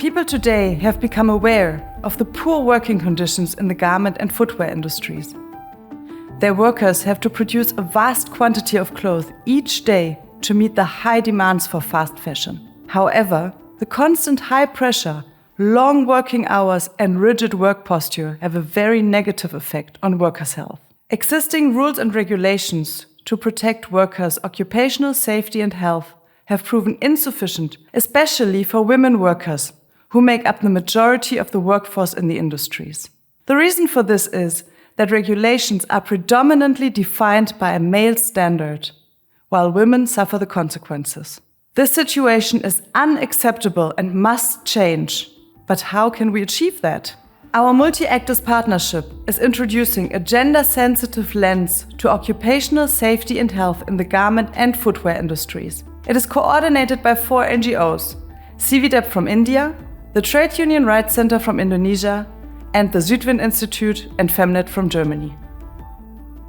People today have become aware of the poor working conditions in the garment and footwear industries. Their workers have to produce a vast quantity of clothes each day to meet the high demands for fast fashion. However, the constant high pressure, long working hours and rigid work posture have a very negative effect on workers' health. Existing rules and regulations to protect workers' occupational safety and health have proven insufficient, especially for women workers, who make up the majority of the workforce in the industries. The reason for this is that regulations are predominantly defined by a male standard, while women suffer the consequences. This situation is unacceptable and must change. But how can we achieve that? Our multi-actors partnership is introducing a gender-sensitive lens to occupational safety and health in the garment and footwear industries. It is coordinated by 4 NGOs, CVDEP from India, the Trade Union Rights Center from Indonesia, and the Südwind Institute and Femnet from Germany.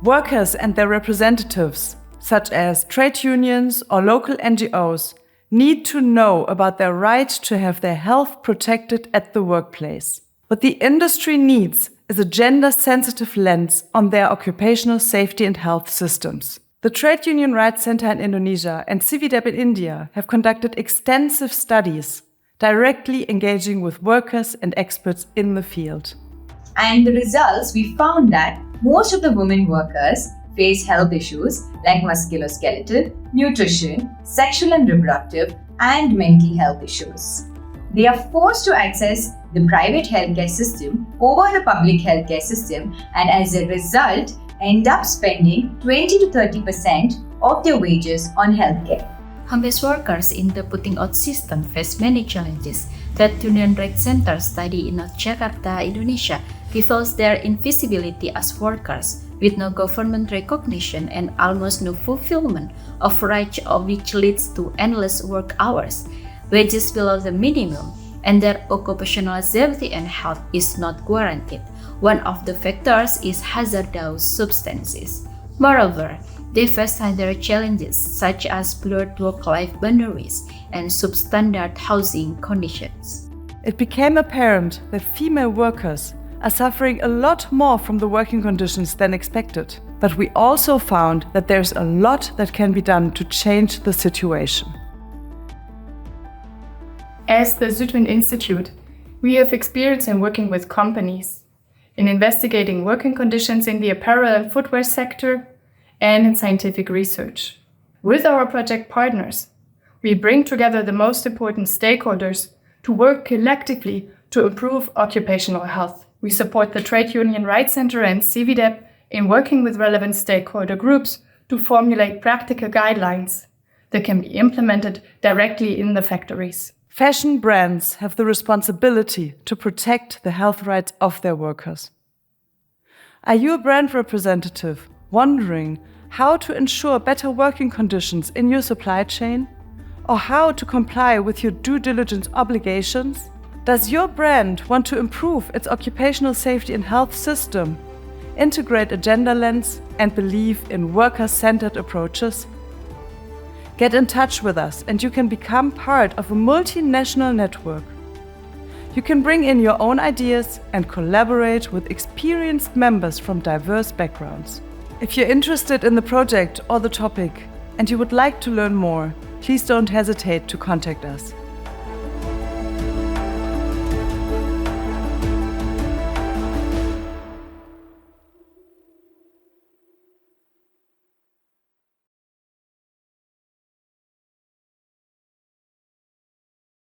Workers and their representatives, such as trade unions or local NGOs, need to know about their right to have their health protected at the workplace. What the industry needs is a gender-sensitive lens on their occupational safety and health systems. The Trade Union Rights Center in Indonesia and CVDEP in India have conducted extensive studies, directly engaging with workers and experts in the field. And the results, we found that most of the women workers face health issues like musculoskeletal, nutrition, sexual and reproductive, and mental health issues. They are forced to access the private healthcare system over the public healthcare system, and as a result, end up spending 20 to 30% of their wages on healthcare. Home-based workers in the putting out system face many challenges. Trade Union Rights Center study in North Jakarta, Indonesia, reveals their invisibility as workers, with no government recognition and almost no fulfillment of rights, which leads to endless work hours, wages below the minimum, and their occupational safety and health is not guaranteed. One of the factors is hazardous substances. Moreover, they face other challenges such as blurred work-life boundaries and substandard housing conditions. It became apparent that female workers are suffering a lot more from the working conditions than expected. But we also found that there's a lot that can be done to change the situation. As the Südwind Institute, we have experience in working with companies, in investigating working conditions in the apparel and footwear sector, and in scientific research. With our project partners, we bring together the most important stakeholders to work collectively to improve occupational health. We support the Trade Union Rights Center and CVDEP in working with relevant stakeholder groups to formulate practical guidelines that can be implemented directly in the factories. Fashion brands have the responsibility to protect the health rights of their workers. Are you a brand representative wondering how to ensure better working conditions in your supply chain? Or how to comply with your due diligence obligations? Does your brand want to improve its occupational safety and health system, integrate a gender lens, and believe in worker-centered approaches? Get in touch with us and you can become part of a multinational network. You can bring in your own ideas and collaborate with experienced members from diverse backgrounds. If you're interested in the project or the topic and you would like to learn more, please don't hesitate to contact us.